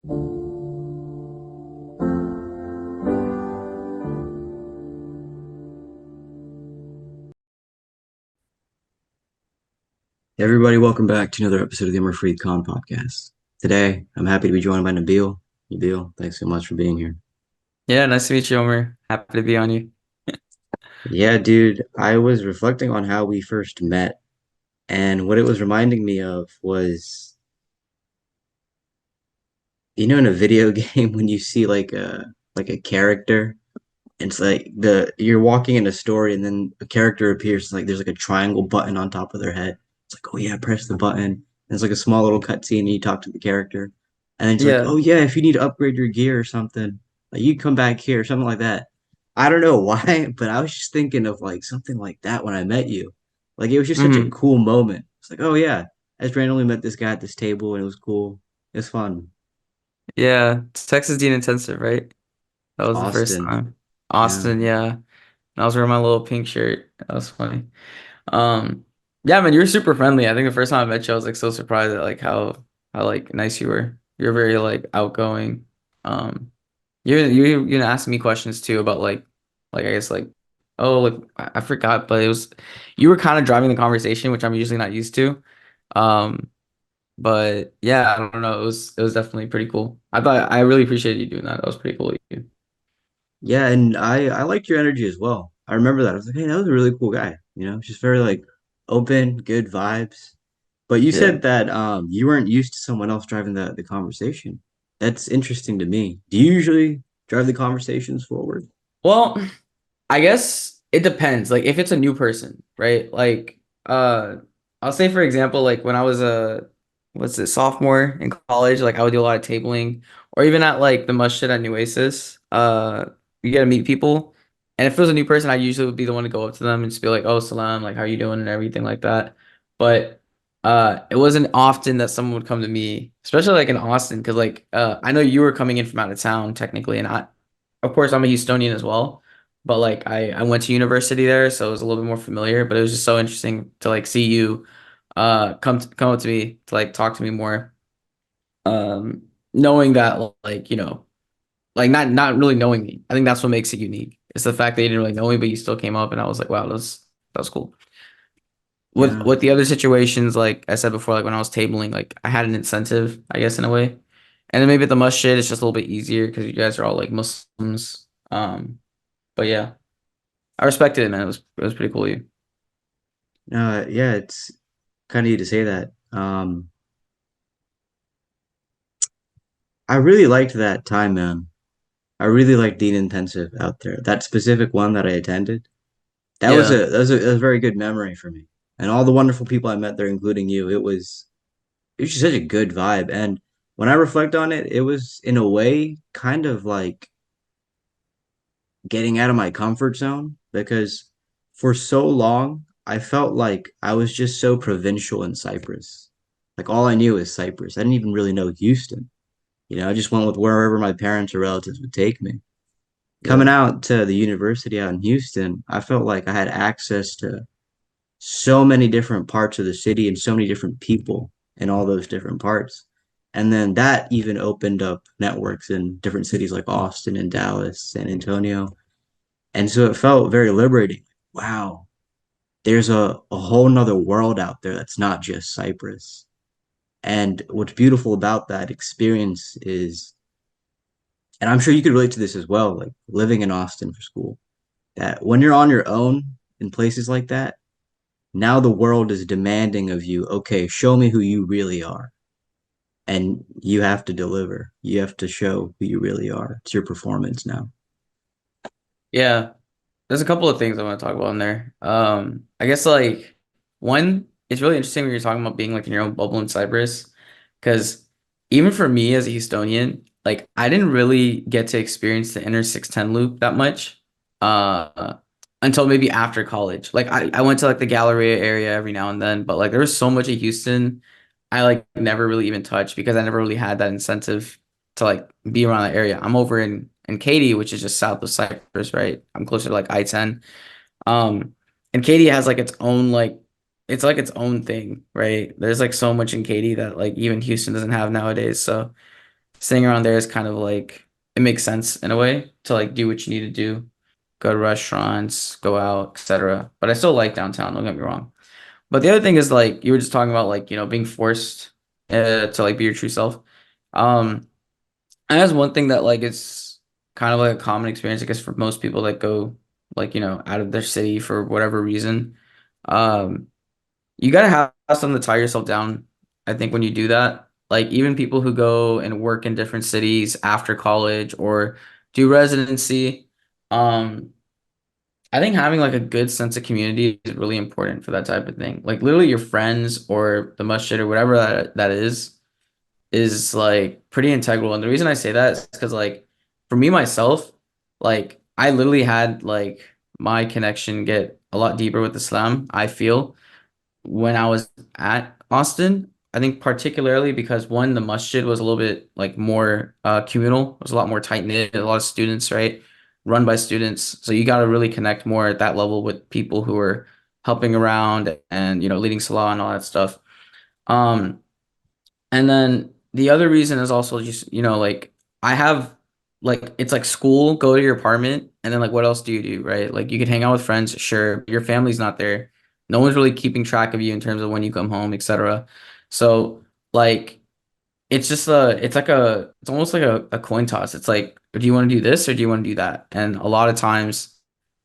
Hey everybody, welcome back to another episode of the Free Con podcast. Today, I'm happy to be joined by Nabil. Nabil, thanks so much for being here. Yeah, nice to meet you, Omer. Happy to be on you. Yeah, dude, I was reflecting on how we first met, and what it was reminding me of was, in a video game when you see like a character, and it's like the you're walking in a story, and then a character appears, like there's like a triangle button on top of their head. It's like, oh yeah, press the button. And it's like a small little cutscene, and you talk to the character, and then it's like, Yeah. oh yeah, if you need to upgrade your gear or something, like you come back here, something like that. I don't know why, but I was just thinking of like something like that when I met you. Like it was just such a hmm cool moment. It's like, oh yeah, I just randomly met this guy at this table, and it was cool. It was fun. Yeah. It's Texas Dean Intensive, right? That was the first Austin, time. yeah. Austin, yeah. And I was wearing my little pink shirt. That was funny. Um, yeah, man, you were super friendly. I think the first time I met you, I was like so surprised at like how like nice you were. You're very like outgoing. Um, you asked me questions too about like I guess like oh like I forgot, but it was you were kind of driving the conversation, which I'm usually not used to. Um, But yeah, I don't know. It was definitely pretty cool. I really appreciated you doing that. That was pretty cool of you. Yeah, and I liked your energy as well. I remember that. I was like, hey, that was a really cool guy. Just very like open, good vibes. But you Yeah. said that you weren't used to someone else driving the conversation. That's interesting to me. Do you usually drive the conversations forward? Well, I guess it depends. Like if it's a new person, right? Like I'll say for example, like when I was a what's it, sophomore in college, like I would do a lot of tabling or even at like the masjid at New Oasis. You get to meet people. And if it was a new person, I usually would be the one to go up to them and just be like, "Oh, salam, like how you doing?" and everything like that. But it wasn't often that someone would come to me, especially like in Austin, because like I know you were coming in from out of town technically, and I of course I'm a Houstonian as well. But like I went to university there, so it was a little bit more familiar. But it was just so interesting to like see you come up to me to like talk to me more. Knowing that like, like not really knowing me. I think that's what makes it unique. It's the fact that you didn't really know me, but you still came up and I was like, wow, that was cool. With Yeah. with the other situations, like I said before, like when I was tabling, like I had an incentive, I guess, in a way. And then maybe at the masjid, it's just a little bit easier because you guys are all like Muslims. But yeah. I respected it, man. It was pretty cool of you. Yeah, it's kind of you to say that. I really liked that time, man. I really liked Dean Intensive out there. That specific one that I attended. That was Yeah. a very good memory for me. And all the wonderful people I met there, including you, it was just such a good vibe. And when I reflect on it, it was in a way kind of like getting out of my comfort zone because for so long I felt like I was just so provincial in Cyprus. Like all I knew is Cyprus. I didn't even really know Houston. I just went with wherever my parents or relatives would take me. Coming Yeah. out to the university out in Houston, I felt like I had access to so many different parts of the city and so many different people in all those different parts. And then that even opened up networks in different cities like Austin and Dallas, San Antonio. And so it felt very liberating. Wow, there's a whole nother world out there that's not just Cyprus. And what's beautiful about that experience is, and I'm sure you could relate to this as well, like living in Austin for school, that when you're on your own in places like that, now the world is demanding of you, okay, show me who you really are. And you have to deliver. You have to show who you really are. It's your performance now. Yeah. There's a couple of things I want to talk about in there. I guess like one, it's really interesting when you're talking about being like in your own bubble in Cyprus, because even for me as a Houstonian, like I didn't really get to experience the inner 610 loop that much, uh, until maybe after college. Like I went to like the Galleria area every now and then, but like there was so much of Houston I like never really even touched because I never really had that incentive to like be around that area. I'm over in Katy, which is just south of Cyprus, right? I'm closer to like I-10. Um, and Katy has like its own like it's like its own thing, right? There's like so much in Katy that like even Houston doesn't have nowadays. So staying around there is kind of like it makes sense in a way to like do what you need to do, go to restaurants, go out, etc. But I still like downtown, don't get me wrong. But the other thing is like you were just talking about like, being forced to like be your true self. Um, and that's one thing that like is kind of like a common experience, I guess, for most people that go like, out of their city for whatever reason. Um, you gotta have something to tie yourself down, I think, when you do that. Like even people who go and work in different cities after college or do residency, um, I think having like a good sense of community is really important for that type of thing. Like literally your friends or the masjid or whatever that is like pretty integral. And the reason I say that is because like for me myself, like I literally had like my connection get a lot deeper with Islam, I feel when I was at Austin. I think particularly because one, the masjid was a little bit like more communal. It was a lot more tight knit, a lot of students, right? Run by students. So you got to really connect more at that level with people who are helping around and leading salah and all that stuff. Um, and then the other reason is also just, like I have like it's like school, go to your apartment, and then like what else do you do, right? Like you can hang out with friends, sure. But your family's not there. No one's really keeping track of you in terms of when you come home, etc. So like it's almost like a coin toss. It's like, do you want to do this or do you want to do that? And a lot of times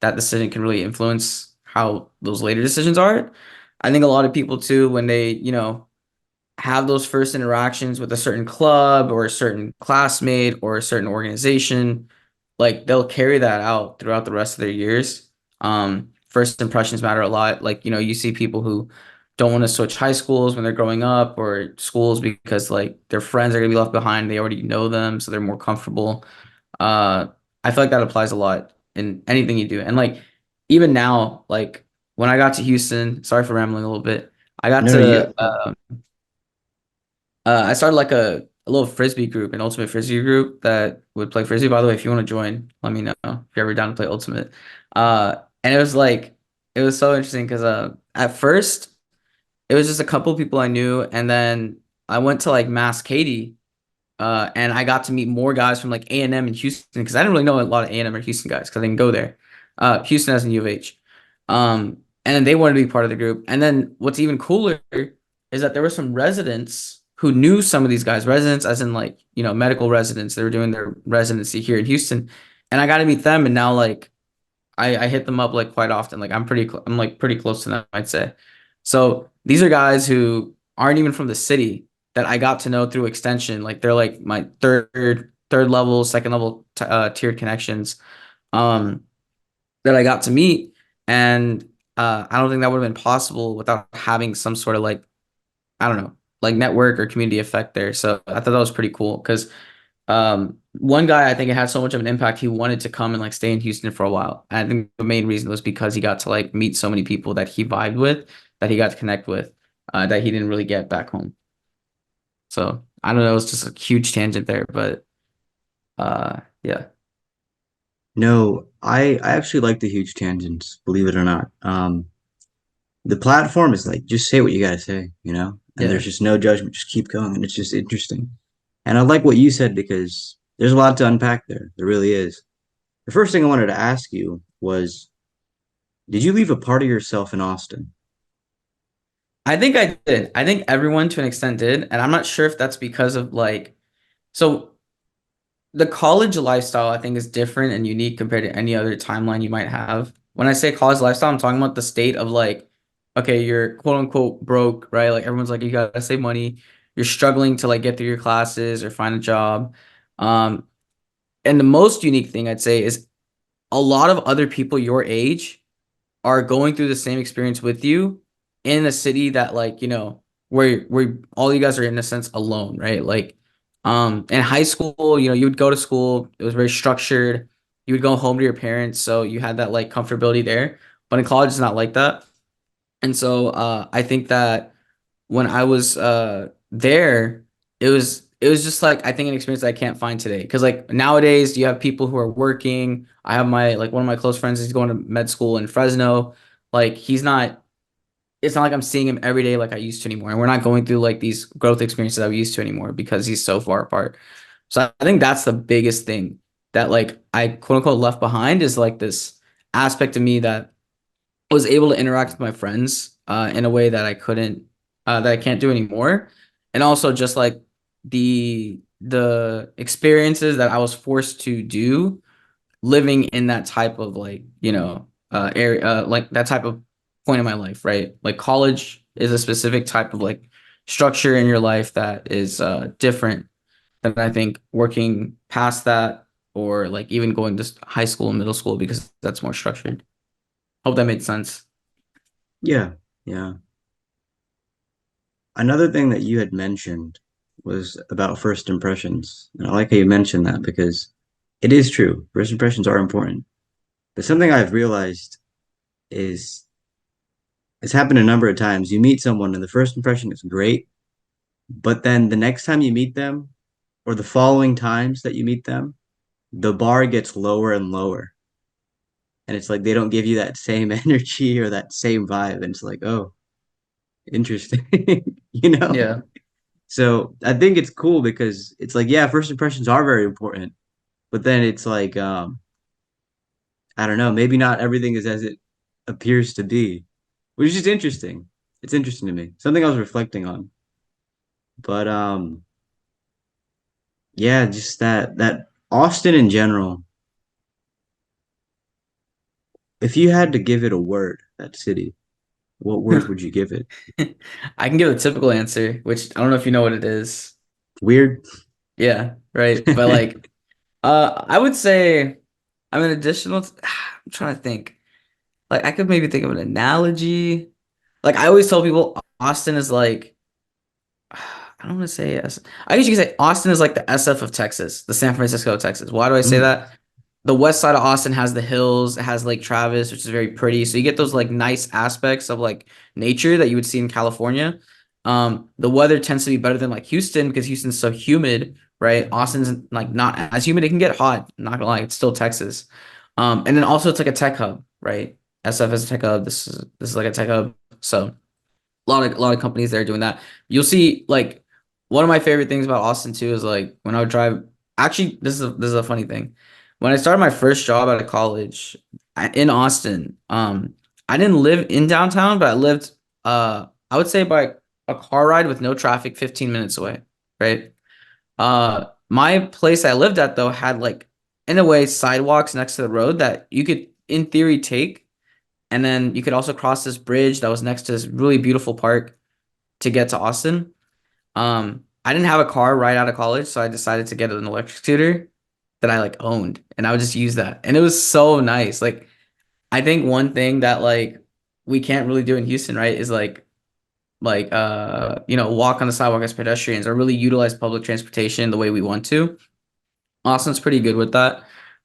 that decision can really influence how those later decisions are. I think a lot of people too, when they, have those first interactions with a certain club or a certain classmate or a certain organization, like they'll carry that out throughout the rest of their years. First impressions matter a lot. Like, you see people who don't want to switch high schools when they're growing up or schools because like their friends are gonna be left behind. They already know them, so they're more comfortable. Uh, I feel like that applies a lot in anything you do. And like even now, like when I got to Houston, sorry for rambling a little bit. I got No, no, to you. I started like a little frisbee group, an ultimate frisbee group that would play frisbee. By the way, if you want to join, let me know if you're ever down to play ultimate. And it was like it was so interesting because at first it was just a couple people I knew, and then I went to like Mass Katy, and I got to meet more guys from like A&M and Houston because I didn't really know a lot of A&M or Houston guys because I didn't go there. Houston has a U of H. And then they wanted to be part of the group. And then what's even cooler is that there were some residents who knew some of these guys, residents as in like, medical residents. They were doing their residency here in Houston. And I got to meet them. And now like I hit them up like quite often. Like I'm like pretty close to them, I'd say. So these are guys who aren't even from the city that I got to know through extension. Like they're like my third level, second level tiered connections um that I got to meet. And I don't think that would have been possible without having some sort of like, I don't know, like network or community effect there. So I thought that was pretty cool because one guy, I think it had so much of an impact, he wanted to come and like stay in Houston for a while. And I think the main reason was because he got to like meet so many people that he vibed with, that he got to connect with, that he didn't really get back home. So I don't know, it was just a huge tangent there, but yeah. No, I actually like the huge tangents, believe it or not. The platform is like just say what you gotta say, and there's Yeah. just no judgment, just keep going, and it's just interesting. And I like what you said because there's a lot to unpack there. There really is. The first thing I wanted to ask you was, did you leave a part of yourself in Austin? I think I did. I think everyone to an extent did. And I'm not sure if that's because of like, so the college lifestyle, I think, is different and unique compared to any other timeline you might have. When I say college lifestyle, I'm talking about the state of like, okay, you're quote unquote broke, right? Like everyone's like, you gotta save money. You're struggling to like get through your classes or find a job. Um, and the most unique thing I'd say is a lot of other people your age are going through the same experience with you in a city that like, where all you guys are in a sense alone, right? Like in high school, you would go to school, it was very structured. You would go home to your parents, so you had that like comfortability there. But in college it's not like that. And so I think that when I was there, it was just like I think an experience that I can't find today. Because like nowadays you have people who are working. I have my like one of my close friends is going to med school in Fresno. Like it's not like I'm seeing him every day like I used to anymore. And we're not going through like these growth experiences that we used to anymore because he's so far apart. So I think that's the biggest thing that like I quote unquote left behind is like this aspect of me that was able to interact with my friends in a way that I couldn't that I can't do anymore. And also just like the experiences that I was forced to do living in that type of like, area like that type of point in my life, right? Like college is a specific type of like structure in your life that is different than I think working past that or like even going to high school and middle school because that's more structured. Hope that made sense. Yeah, yeah. Another thing that you had mentioned was about first impressions. And I like how you mentioned that because it is true. First impressions are important. But something I've realized is it's happened a number of times. You meet someone and the first impression is great, but then the next time you meet them or the following times that you meet them, the bar gets lower and lower. And it's like they don't give you that same energy or that same vibe. And it's like, oh, interesting, you know? Yeah. So I think it's cool because it's like, yeah, first impressions are very important, but then it's like, I don't know, maybe not everything is as it appears to be, which is just interesting. It's interesting to me. Something I was reflecting on. But yeah, just that Austin in general, if you had to give it a word, that city, what word would you give it? I can give a typical answer, which I don't know if you know what it is. Weird. Yeah, right. But like, I would say I'm an additional. I'm trying to think. Like, I could maybe think of an analogy. Like, I always tell people Austin is like, I don't want to say S. I guess you could say Austin is like the SF of Texas, the San Francisco of Texas. Why do I say Mm. that? The west side of Austin has the hills, it has Lake Travis, which is very pretty. So you get those like nice aspects of like nature that you would see in California. The weather tends to be better than like Houston because Houston's so humid, right? Austin's like not as humid. It can get hot, not gonna lie, it's still Texas. And then also it's like a tech hub, right? SF is a tech hub. This is like a tech hub. So a lot of companies there doing that. You'll see like one of my favorite things about Austin too is like when I would drive. Actually, this is a funny thing. When I started my first job out of college in Austin, I didn't live in downtown, but I lived I would say by a car ride with no traffic, 15 minutes away, right? My place I lived at though had like in a way sidewalks next to the road that you could in theory take and then you could also cross this bridge that was next to this really beautiful park to get to Austin. I didn't have a car right out of college, so I decided to get an electric scooter that I like owned, and I would just use that. And it was so nice. Like I think one thing that like we can't really do in Houston, right, is walk on the sidewalk as pedestrians or really utilize public transportation the way we want to. Austin's pretty good with that.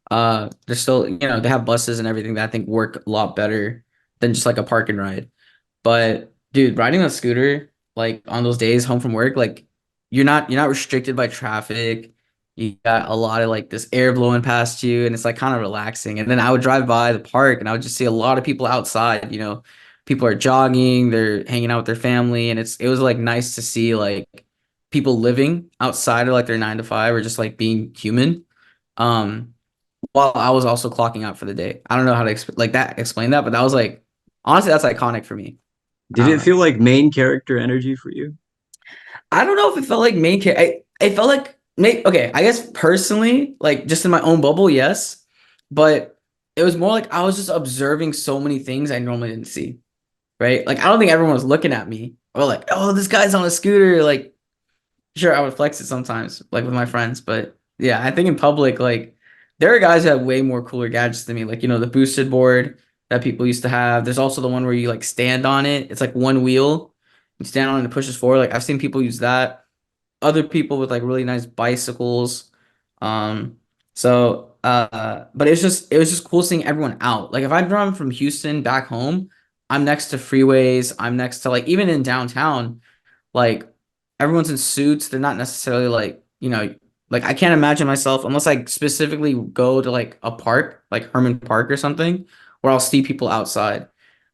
They're still, they have buses and everything that I think work a lot better than just like a park and ride. But dude, riding a scooter like on those days home from work, like you're not restricted by traffic. You got a lot of like this air blowing past you, and it's like kind of relaxing. And then I would drive by the park, and I would just see a lot of people outside. People are jogging, they're hanging out with their family, and it was like nice to see like people living outside of like their 9 to 5 or just like being human. Um, while I was also clocking out for the day. I don't know how to explain that, but that was like honestly that's iconic for me. Did I don't it know. feel like main character energy for you? I don't know if it felt like main character. It felt like okay. I guess personally, like just in my own bubble, yes, but it was more like I was just observing so many things I normally didn't see. Right? Like I don't think everyone was looking at me or like, oh, this guy's on a scooter. Like sure, I would flex it sometimes, like with my friends, but yeah, I think in public, like there are guys who have way more cooler gadgets than me. Like, the boosted board that people used to have. There's also the one where you like stand on it. It's like one wheel. You stand on it and it pushes forward. Like I've seen people use that. Other people with like really nice bicycles. But it was just cool seeing everyone out. Like if I drive from Houston back home, I'm next to freeways. I'm next to like even in downtown like everyone's in suits. They're not necessarily like I can't imagine myself unless I specifically go to like a park, like Herman Park or something, where I'll see people outside.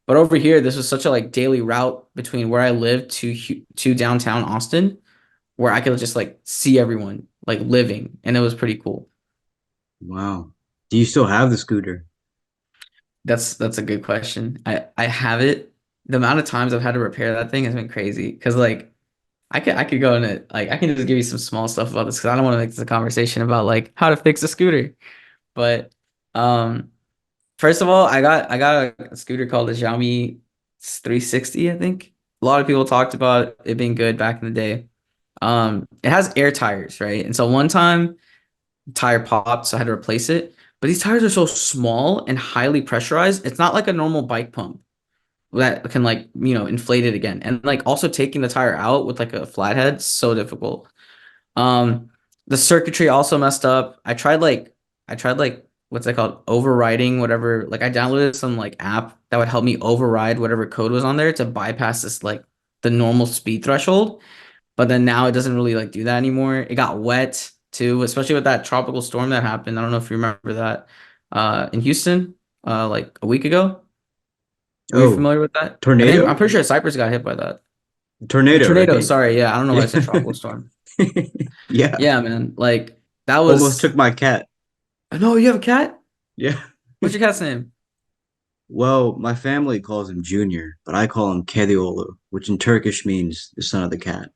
But over here, this was such a like daily route between where I live to downtown Austin, where I could just like see everyone like living, and it was pretty cool. Wow. Do you still have the scooter? That's a good question. I have it. The amount of times I've had to repair that thing has been crazy. Because like I could go in it like I can just give you some small stuff about this because I don't want to make this a conversation about like how to fix a scooter. But um first of all, I got a scooter called the Xiaomi 360, I think. A lot of people talked about it being good back in the day. It has air tires, right? And so one time tire popped, so I had to replace it. But these tires are so small and highly pressurized. It's not like a normal bike pump that can like, inflate it again. And like also taking the tire out with like a flathead, so difficult. Um, the circuitry also messed up. I tried like what's that called? Overriding whatever. Like I downloaded some like app that would help me override whatever code was on there to bypass this like the normal speed threshold. But then now it doesn't really like do that anymore. It got wet too, especially with that tropical storm that happened. I don't know if you remember that in Houston like a week ago. Were you Oh, familiar with that? I'm tornado? pretty sure Cyprus got hit by that. A Tornado, tornado, right? sorry. Yeah, I don't know why I Yeah. said tropical storm. Yeah. Yeah, man. Like that Almost was took my cat. No, you have a cat? Yeah. What's your cat's name? Well, my family calls him Junior, but I call him Kedioğlu, which in Turkish means the son of the cat.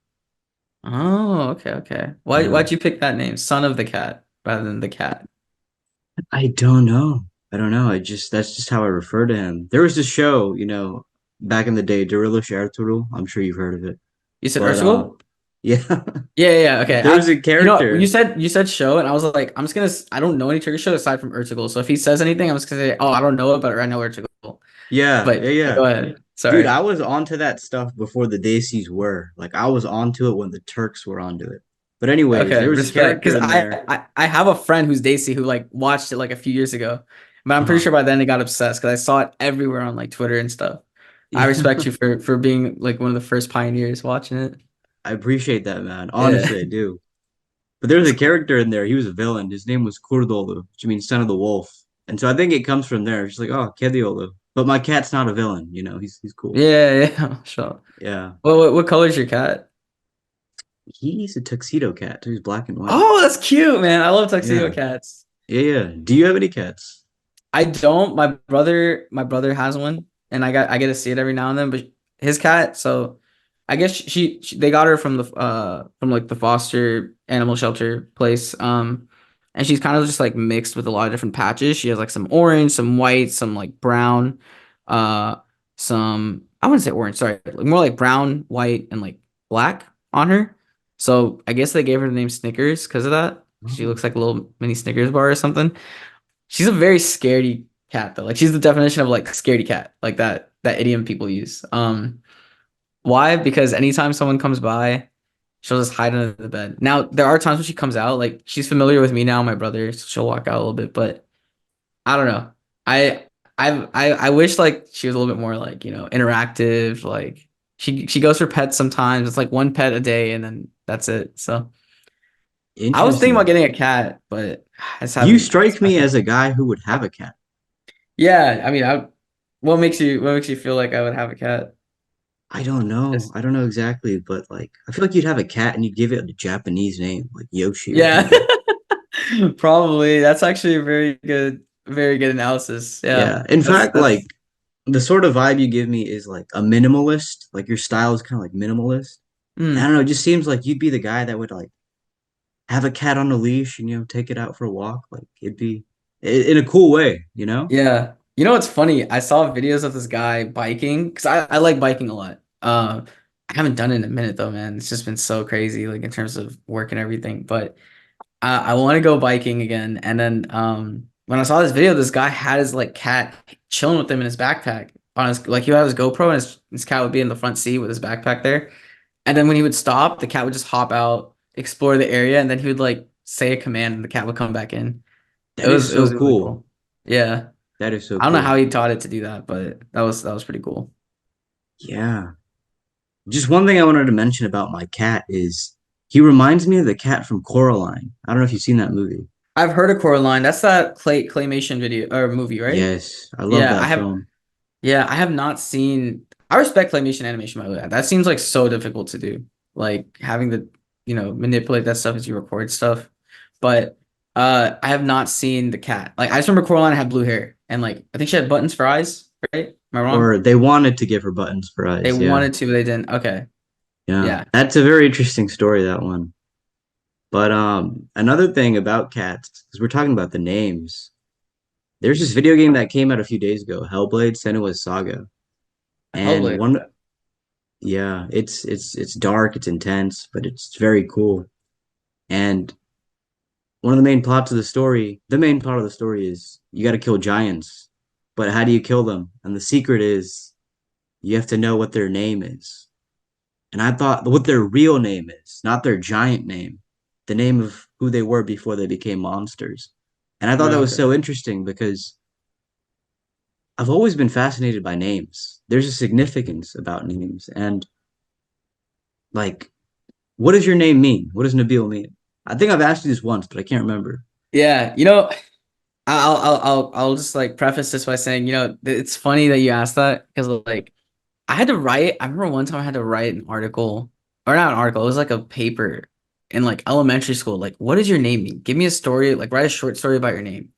Oh, okay, okay. Yeah. Why'd you pick that name? Son of the cat rather than the cat. I don't know. I don't know. I just that's just how I refer to him. There was this show, back in the day, Darilla Ertuğrul. I'm sure you've heard of it. You said But Ertugrul? yeah, Yeah, yeah, yeah, okay. there was a You character. said show, and I was like, I don't know any Turkish show aside from Ertugrul. So if he says anything, I'm just gonna say, oh, I don't know it, but I know Ertugrul. Yeah, yeah, But yeah, yeah. go ahead. Dude, Sorry. I was onto that stuff before the Daisies were. Like I was onto it when the Turks were onto it. But anyways, Okay, there was this respect. character Because in there. I have a friend who's Daisy who like watched it like a few years ago, but I'm pretty Uh-huh. sure by then they got obsessed because I saw it everywhere on like Twitter and stuff. I Yeah. respect you for being like one of the first pioneers watching it. I appreciate that, man. Yeah, Honestly, I do. But there was that's a cool. character in there. He was a villain. His name was Kurdolu, which means son of the wolf. And so I think it comes from there. It's just like, oh, Kediolu. But my cat's not a villain. He's cool. Yeah, yeah, sure. Yeah. What color is your cat? He's a tuxedo cat. So he's black and white. Oh, that's cute, man. I love tuxedo Yeah. cats. Yeah, yeah. Do you have any cats? I don't. My brother has one, and I get to see it every now and then. But his cat, so I guess they got her from the from like the foster animal shelter place. And she's kind of just like mixed with a lot of different patches. She has like some orange, some white, some like brown, uh, some I wouldn't say orange, sorry, like more like brown, white, and like black on her. So I guess they gave her the name Snickers because of that. She Oh. looks like a little mini Snickers bar or something. She's a very scaredy cat though. Like she's the definition of like scaredy cat, like that idiom people use. Why? Because anytime someone comes by, she'll just hide under the bed. Now there are times when she comes out, like she's familiar with me now, my brother, so she'll walk out a little bit, but I don't know. I I wish like she was a little bit more like, interactive. Like she goes for pets sometimes. It's like one pet a day and then that's it. So I was thinking about Interesting. getting a cat, but I just You haven't. strike me as a guy who would have a cat. Yeah, I mean, what makes you feel like I would have a cat? I don't know. Just I don't know exactly, but like I feel like you'd have a cat and you'd give it a Japanese name, like Yoshi or yeah, something. probably. That's actually a very good analysis. Yeah, Yeah. In that's fact, like that's. the sort of vibe you give me is like a minimalist. Like your style is kind of like minimalist. And I Mm, don't know, it just seems like you'd be the guy that would like have a cat on a leash and take it out for a walk. Like it'd be in a cool way. yeah. You know what's funny? I saw videos of this guy biking because I like biking a lot. I haven't done it in a minute though, man. It's just been so crazy, like in terms of work and everything. But I want to go biking again. And then when I saw this video, this guy had his like cat chilling with him in his backpack on his like he had his GoPro and his cat would be in the front seat with his backpack there. And then when he would stop, the cat would just hop out, explore the area, and then he would like say a command and the cat would come back in. It That is was it so was really cool. cool. Yeah. That is so I don't know how cool. he taught it to do that, but that was pretty cool. Yeah. Just one thing I wanted to mention about my cat is he reminds me of the cat from Coraline. I don't know if you've seen that movie. I've heard of Coraline. That's that claymation video or movie, right? Yes, I love Yeah, that film. I have not seen. I respect claymation animation by the way. That seems like so difficult to do. Like having the manipulate that stuff as you record stuff. But I have not seen the cat. Like I just remember Coraline had blue hair and like I think she had buttons for eyes, right? Am I wrong? Or they wanted to give her buttons for They eyes. Yeah. wanted to, but they didn't. Okay. Yeah. Yeah. That's a very interesting story, that one. But another thing about cats, because we're talking about the names, there's this video game that came out a few days ago, Hellblade: Senua's Saga. And Hellblade. one, yeah, it's dark, it's intense, but it's very cool. And one of the main plot of the story is you got to kill giants. But how do you kill them? And the secret is you have to know what their name is. And I thought what their real name is, not their giant name, the name of who they were before they became monsters. And I thought that Yeah, was okay. so interesting because I've always been fascinated by names. There's a significance about names. And like, what does your name mean? What does Nabil mean? I think I've asked you this once, but I can't remember. Yeah, I'll just like preface this by saying, it's funny that you asked that because like I had to write. I remember one time I had to write an article, or not an article. It was like a paper in like elementary school. Like, what does your name mean? Give me a story. Like, write a short story about your name.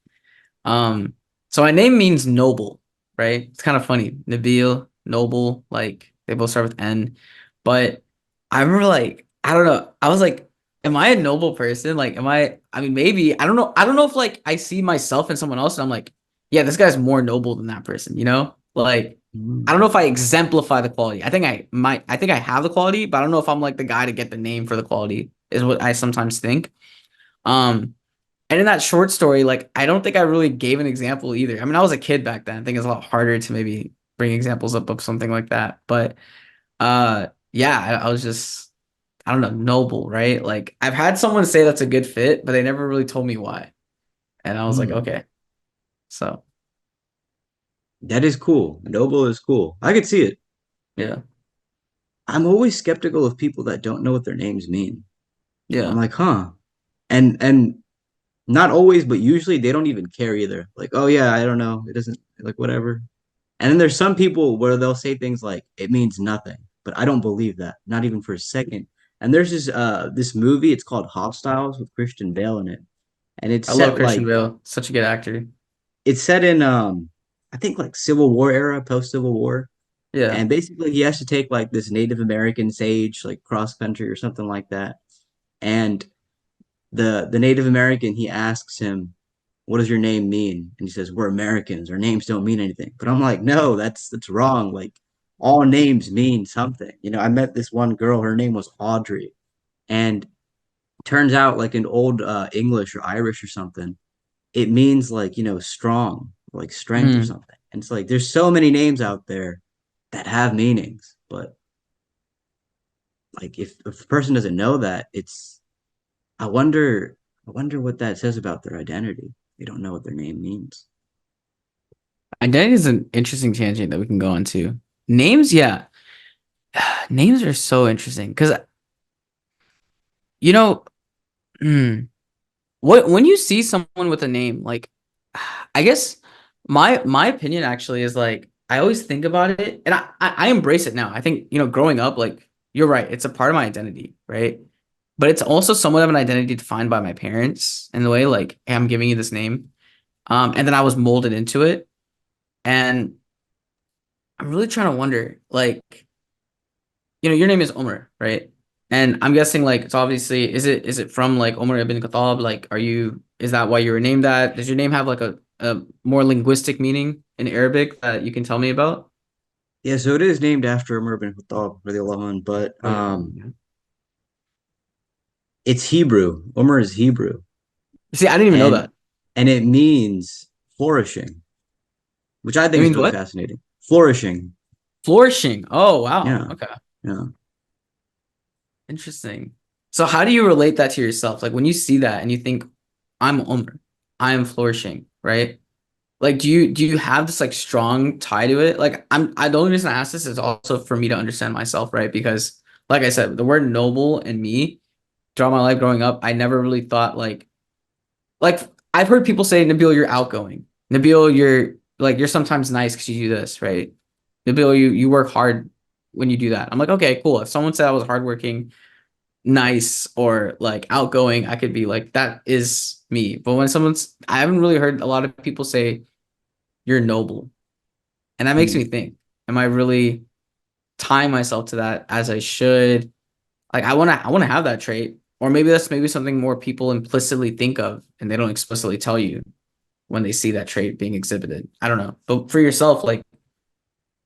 Um, so my name means noble, right? It's kind of funny. Nabil, noble, like they both start with N. But I remember like, I don't know. I was like, am I a noble person? Like, I mean, maybe. I don't know. I don't know if like I see myself in someone else and I'm like, yeah, this guy's more noble than that person, you know? Like, I don't Mm. know if I exemplify the quality. I think I have the quality, but I don't know if I'm like the guy to get the name for the quality, is what I sometimes think. Um, and in that short story, like I don't think I really gave an example either. I mean, I was a kid back then. I think it's a lot harder to maybe bring examples up of something like that. But yeah, I was just I don't know, noble, right? Like I've had someone say that's a good fit, but they never really told me why. And I was like, Mm. okay. So That is cool. Noble is cool. I could see it. yeah. I'm always skeptical of people that don't know what their names mean. I'm Yeah. like, huh. And not always, but usually they don't even care either. Like, oh yeah, I don't know. It doesn't like whatever. And then there's some people where they'll say things like it means nothing, but I don't believe that, not even for a second. And there's this movie, it's called Hostiles with Christian Bale in it. And I love Christian Bale. Such a good actor. it's set in I think like Civil War era, post Civil War. Yeah. And basically he has to take like this Native American sage like cross country or something like that. And the Native American, he asks him, what does your name mean? And he says, we're Americans. Our names don't mean anything. But I'm like, no, that's wrong. Like all names mean something. I met this one girl, her name was Audrey. And turns out like in old English or Irish or something, it means like, strong, like strength or Mm. something. And it's like there's so many names out there that have meanings. But like if a person doesn't know that, I wonder I wonder what that says about their identity. They don't know what their name means. Identity is an interesting tangent that we can go into. Names, yeah. Names are so interesting because you know, mm, when you see someone with a name, like I guess my opinion actually is like I always think about it and I embrace it now. I think, growing up, like you're right, it's a part of my identity, right? But it's also somewhat of an identity defined by my parents in the way like, hey, I'm giving you this name. And then I was molded into it. And I'm really trying to wonder, like, your name is Omar, right? And I'm guessing like it's obviously is it from like Omar ibn Khattab? Like, is that why you were named that? Does your name have like a more linguistic meaning in Arabic that you can tell me about? Yeah, so it is named after Umar bin Khattab, radiallahu anh, but Oh, yeah. it's Hebrew. Umar is Hebrew, See, I didn't even know and that. and it means flourishing, which I It think is means really what? fascinating. Flourishing. Flourishing. Oh, wow. Yeah, Okay. yeah. Interesting. So how do you relate that to yourself? Like when you see that and you think, I'm Omar, I am flourishing, right? Like, do you have this like strong tie to it? Like, the only reason I ask this is also for me to understand myself, right? Because, like I said, the word noble and me throughout my life growing up, I never really thought like I've heard people say, Nabil, you're outgoing. Nabil, you're sometimes nice because you do this, right? Nabil, you work hard when you do that. I'm like, okay, cool. If someone said I was hardworking, nice or like outgoing, I could be like, that is me. But when someone's, I haven't really heard a lot of people say you're noble. And that makes me Hmm. think, am I really tying myself to that as I should? Like I wanna have that trait. Or maybe that's maybe something more people implicitly think of and they don't explicitly tell you when they see that trait being exhibited. I don't know. But for yourself, like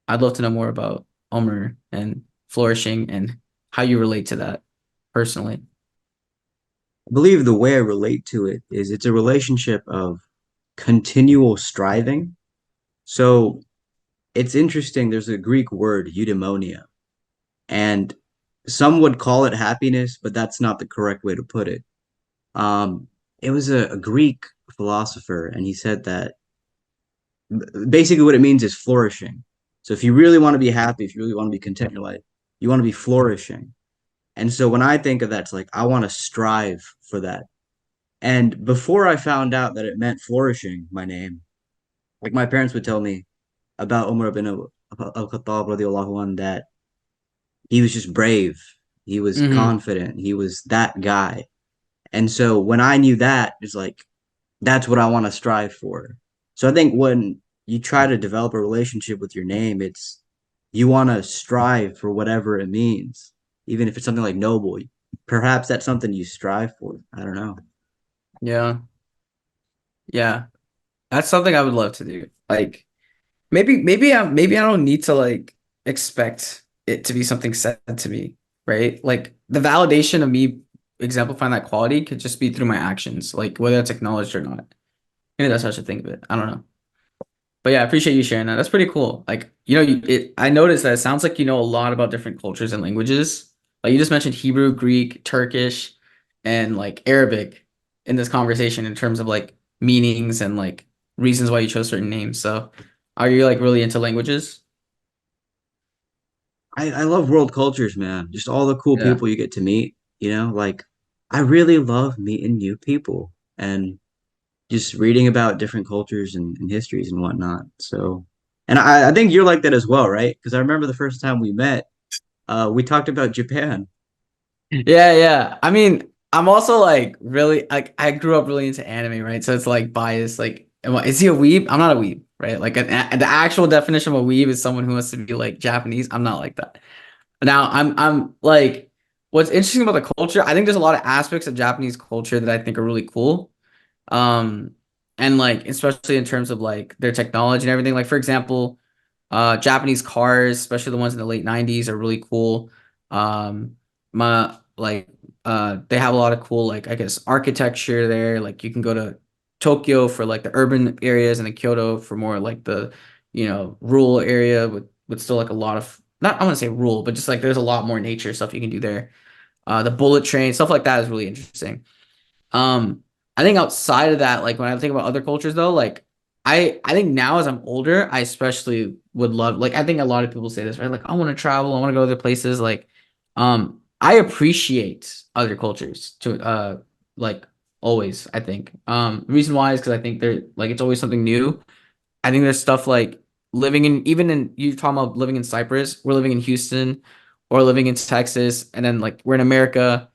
I'd love to know more about Omer and flourishing and how you relate to that personally. I believe the way I relate to it is it's a relationship of continual striving. So it's interesting. There's a Greek word, eudaimonia, and some would call it happiness, but that's not the correct way to put it. Um, it was a Greek philosopher, and he said that basically what it means is flourishing. So if you really want to be happy, if you really want to be content in your life, you want to be flourishing. And so when I think of that, it's like I want to strive for that. And before I found out that it meant flourishing, my name, like my parents would tell me about Umar bin al-Khattab radiallahu anh, that he was just brave. He was Hmm. confident. He was that guy. And so when I knew that, it's like that's what I want to strive for. So I think when you try to develop a relationship with your name, it's you want to strive for whatever it means, even if it's something like noble. Perhaps that's something you strive for. I don't know. Yeah. Yeah. That's something I would love to do. Like maybe I don't need to like expect it to be something said to me, right? Like the validation of me exemplifying that quality could just be through my actions, like whether it's acknowledged or not. Maybe that's how I should think of it. I don't know. But yeah, I appreciate you sharing that. That's pretty cool. Like, I noticed that it sounds like you know a lot about different cultures and languages. Like you just mentioned Hebrew, Greek, Turkish, and like Arabic in this conversation in terms of like meanings and like reasons why you chose certain names. So, are you like really into languages? I love world cultures, man. Just all the cool Yeah. people you get to meet, like I really love meeting new people and just reading about different cultures and histories and whatnot. So, and I think you're like that as well, right? Because I remember the first time we met, we talked about Japan. Yeah, yeah. I mean, I'm also like really like I grew up really into anime, right? So it's like biased. Like, is he a weeb? I'm not a weeb, right? Like the actual definition of a weeb is someone who wants to be like Japanese. I'm not like that. Now, I'm like, what's interesting about the culture, I think there's a lot of aspects of Japanese culture that I think are really cool. Um, and like, especially in terms of like their technology and everything. Like, for example, Japanese cars, especially the ones in the late 90s, are really cool. My like they have a lot of cool like I guess architecture there. Like you can go to Tokyo for like the urban areas and then Kyoto for more like the rural area with still like a lot of not I want to say rural, but just like there's a lot more nature stuff you can do there. The bullet train, stuff like that is really interesting. Um, I think outside of that, like when I think about other cultures though, like I think now as I'm older, I especially would love like I think a lot of people say this, right? Like I want to travel, I want to go to other places. Like I appreciate other cultures to like always, I think. The reason why is because I think they're like it's always something new. I think there's stuff like living in even in you talking about living in Cyprus, we're living in Houston or living in Texas, and then like we're in America,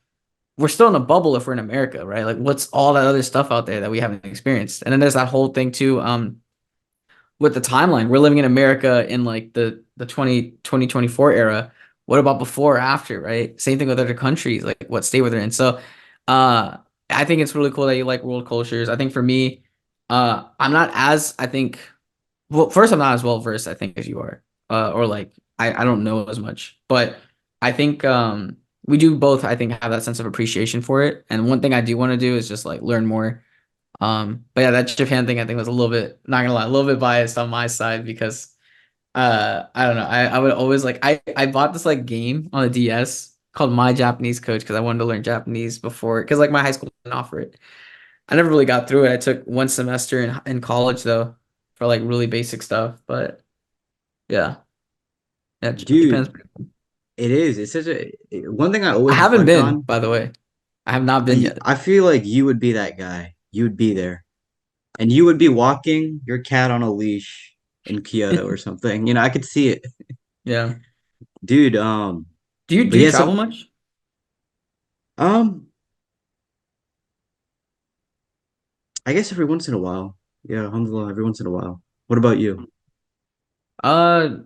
we're still in a bubble if we're in America, right? Like what's all that other stuff out there that we haven't experienced? And then there's that whole thing too, with the timeline. We're living in America in like the 2024 era. What about before or after, right? Same thing with other countries, like what state were they in. So uh I think it's really cool that you like world cultures. I think for me, I'm not as I think well, first I'm not as well versed, I think, as you are. Or like I don't know as much. But I think we do both, I think, have that sense of appreciation for it. And one thing I do want to do is just like learn more. But yeah, that Japan thing I think was a little bit, not gonna lie, a little bit biased on my side because I don't know. I would always like I bought this like game on the DS called My Japanese Coach because I wanted to learn Japanese before because like my high school didn't offer it. I never really got through it. I took one semester in college though for like really basic stuff. But yeah, yeah, Japan's. Dude, it is. It's such a one thing I I always haven't reflect been, on. by the way. I have not been yet. I feel like you would be that guy. You would be there, and you would be walking your cat on a leash in Kyoto or something. I could see it, Yeah. dude. Do you But do you yeah, travel some much? Um, I guess every once in a while. Yeah, alhamdulillah, every once in a while. What about you? Uh,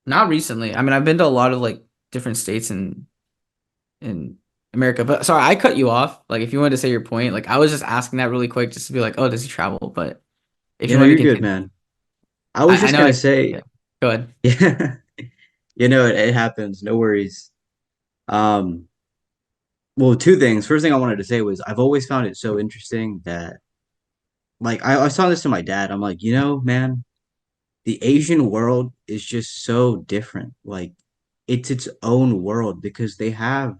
Not recently. I mean, I've been to a lot of like different states in America. But sorry, I cut you off. Like, if you wanted to say your point, like I was just asking that really quick just to be like, oh, does he travel? But if You you know, wanted you're to good, continue, man. I was I just know gonna I say, yeah. Go ahead. yeah, it happens. No worries. Um, well, two things. First thing I wanted to say was I've always found it so interesting that, like, I was telling this to my dad. I'm like, man, the Asian world is just so different. Like, it's its own world because they have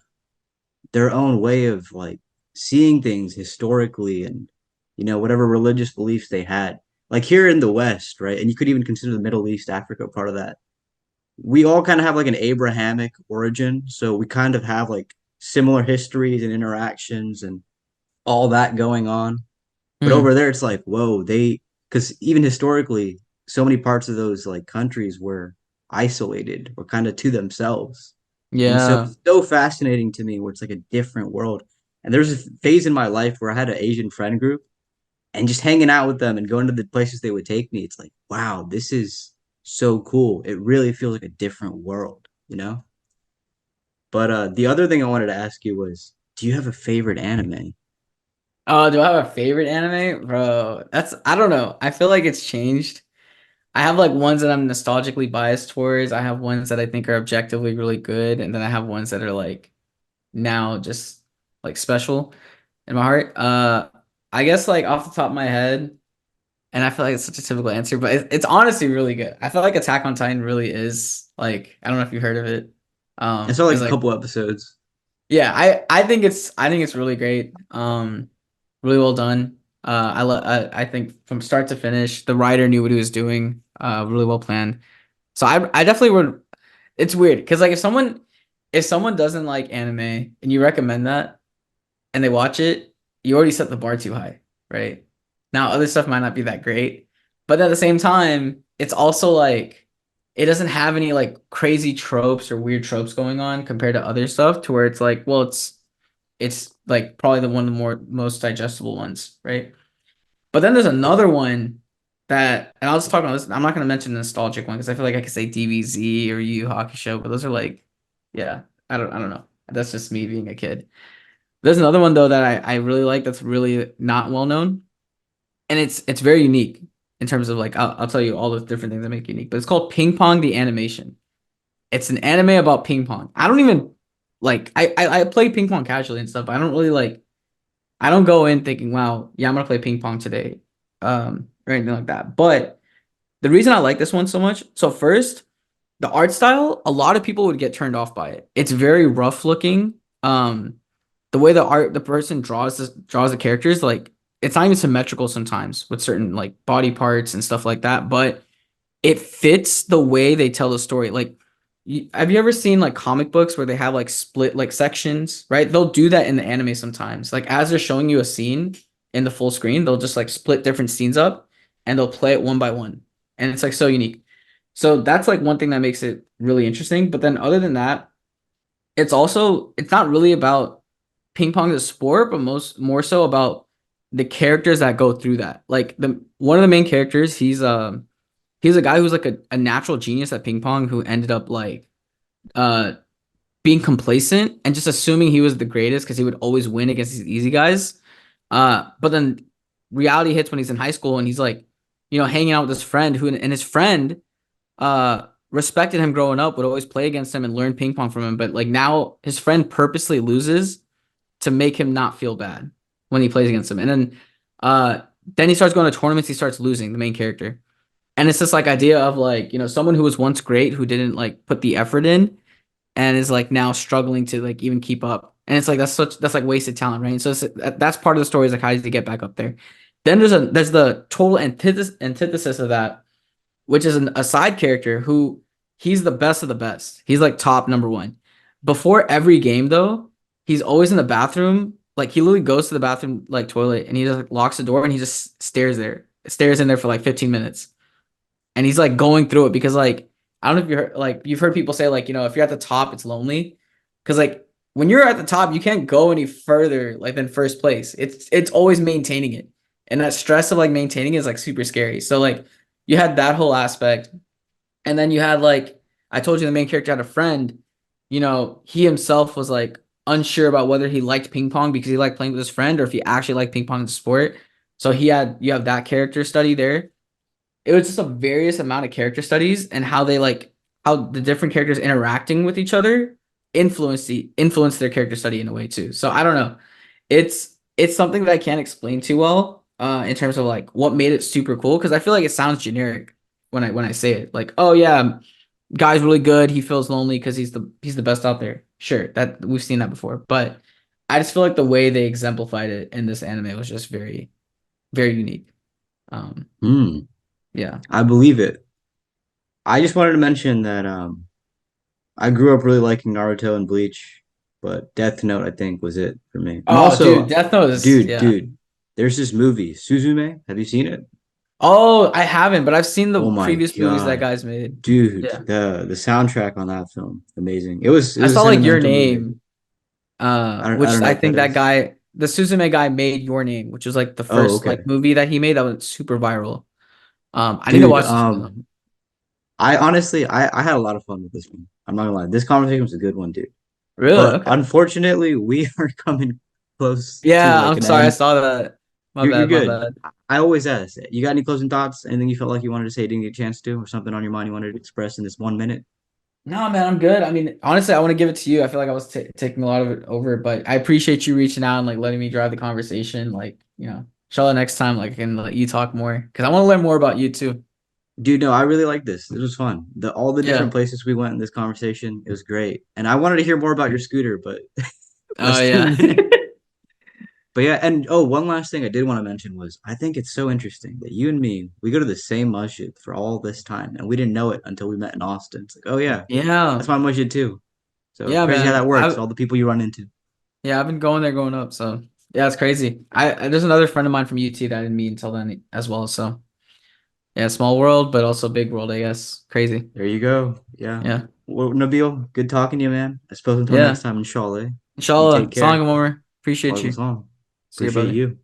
their own way of like seeing things historically and whatever religious beliefs they had. Like here in the West, right? And you could even consider the Middle East, Africa part of that. We all kind of have like an Abrahamic origin, so we kind of have like similar histories and interactions and all that going on. But over Hmm. there, it's like, whoa, because even historically, so many parts of those like countries were isolated or kind of to themselves. And so Yeah. it's so fascinating to me where it's like a different world. And there's a phase in my life where I had an Asian friend group and just hanging out with them and going to the places they would take me. It's like, wow, this is so cool. It really feels like a different world. But the other thing I wanted to ask you was, do you have a favorite anime? Oh, do I have a favorite anime? Bro, I don't know. I feel like it's changed. I have like ones that I'm nostalgically biased towards. I have ones that I think are objectively really good, and then I have ones that are like now just like special in my heart. I guess like off the top of my head, and I feel like it's such a typical answer, but it's honestly really good. I feel like Attack on Titan really is like I don't know if you heard of it. I saw like Is a like couple episodes. yeah, I think it's really great. Really well done. I think from start to finish, the writer knew what he was doing. Really well planned. So I definitely would. It's weird because like if someone doesn't like anime and you recommend that and they watch it, you already set the bar too high, right? Now other stuff might not be that great, but at the same time, it's also like it doesn't have any like crazy tropes or weird tropes going on compared to other stuff to where it's like, well, it's like probably the one of the more most digestible ones, right? But then there's another one that, and I'll just talk about this. I'm not gonna mention the nostalgic one because I feel like I could say DBZ or Yu Yu Hockey Show, but those are like, yeah, I don't know. That's just me being a kid. There's another one though that I really like that's really not well known, and it's very unique in terms of like I'll tell you all the different things that make it unique. But it's called Ping Pong the Animation. It's an anime about ping pong. I don't even like I play ping pong casually and stuff, but I don't really like I don't go in thinking, wow, yeah, I'm gonna play ping pong today, or anything like that. But the reason I like this one so much, so first, the art style, a lot of people would get turned off by it. It's very rough looking. The way the person draws the characters, like it's not even symmetrical sometimes with certain like body parts and stuff like that. But it fits the way they tell the story. Like, have you ever seen like comic books where they have like split like sections, right? They'll do that in the anime sometimes. Like as they're showing you a scene in the full screen, they'll just like split different scenes up and they'll play it one by one. And it's like so unique. So that's like one thing that makes it really interesting. But then other than that, it's not really about ping pong as a sport, but more so about the characters that go through that. Like the one of the main characters, he's a guy who's like a natural genius at ping pong who ended up like uh being complacent and just assuming he was the greatest because he would always win against these easy guys. But then reality hits when he's in high school and he's like, hanging out with his friend and his friend respected him growing up, would always play against him and learn ping pong from him. But like now his friend purposely loses to make him not feel bad when he plays against him. And then he starts going to tournaments, he starts losing, the main character. And it's this like idea of like, someone who was once great who didn't like put the effort in and is like now struggling to like even keep up. And it's like that's like wasted talent, right? And so that's part of the story is like how does he get back up there? Then there's the total antithesis of that, which is a side character who he's the best of the best. He's like top number one. Before every game though, he's always in the bathroom. Like he literally goes to the bathroom like toilet and he just like locks the door and he just stares in there for like 15 minutes and he's like going through it because like I don't know if you heard like you've heard people say like if you're at the top it's lonely because like when you're at the top, you can't go any further like than first place. It's always maintaining it. And that stress of like maintaining is like super scary. So like you had that whole aspect. And then you had like I told you the main character had a friend, he himself was like unsure about whether he liked ping pong because he liked playing with his friend or if he actually liked ping pong as a sport. So you have that character study there. It was just a various amount of character studies and how they like how the different characters interacting with each other influence their character study in a way too. So I don't know. It's something that I can't explain too well in terms of like what made it super cool because I feel like it sounds generic when I say it. Like, oh yeah, guy's really good. He feels lonely because he's the best out there. Sure, that we've seen that before, but I just feel like the way they exemplified it in this anime was just very, very unique. Um, Hmm. yeah. I believe it. I just wanted to mention that I grew up really liking Naruto and Bleach, but Death Note I think was it for me. And Oh, dude, also, Death Note is yeah. dude, there's this movie Suzume. Have you seen it? Oh, I haven't, but I've seen the Oh my previous movies that God, guys made. dude, Yeah. the soundtrack on that film, amazing. It I was saw a like Your sentimental movie. Name, I don't which know I what that think that is. guy, the Suzume guy made Your Name, which was like the Oh, first okay, like movie that he made that was super viral. I need to dude. watch this one though. I honestly, I had a lot of fun with this one. I'm not gonna lie. This conversation was a good one, dude. Really? But Okay. unfortunately, we are coming close to Yeah, like I'm an sorry, I end. saw that. My You're bad, my good. bad. I always ask, you got any closing thoughts? Anything you felt like you wanted to say, didn't get a chance to, or something on your mind you wanted to express in this 1 minute? No, man, I'm good. I mean, honestly, I want to give it to you. I feel like I was taking a lot of it over, but I appreciate you reaching out and like letting me drive the conversation. Like, inshallah next time, like I can let you talk more because I want to learn more about you too. Dude, no, I really like this. This was fun. The all the different Yeah. places we went in this conversation, it was great. And I wanted to hear more about your scooter, but Oh less than a yeah. minute. But yeah, and oh, one last thing I did want to mention was I think it's so interesting that you and me, we go to the same masjid for all this time, and we didn't know it until we met in Austin. It's like, oh yeah, Yeah. that's my masjid too. So Yeah, crazy how that man. works. All the people you run into. I've been going there growing up, so yeah, it's crazy. There's another friend of mine from UT that I didn't meet until then as well. So yeah, small world, but also big world, I guess. Crazy. There you go. Yeah. Yeah. Well, Nabil, good talking to you, man. I suppose until next Yeah. time, inshallah. You Inshallah. take Salam care. alaikum, Omar. Appreciate Walaikum you. salam. See you, Appreciate brother. you.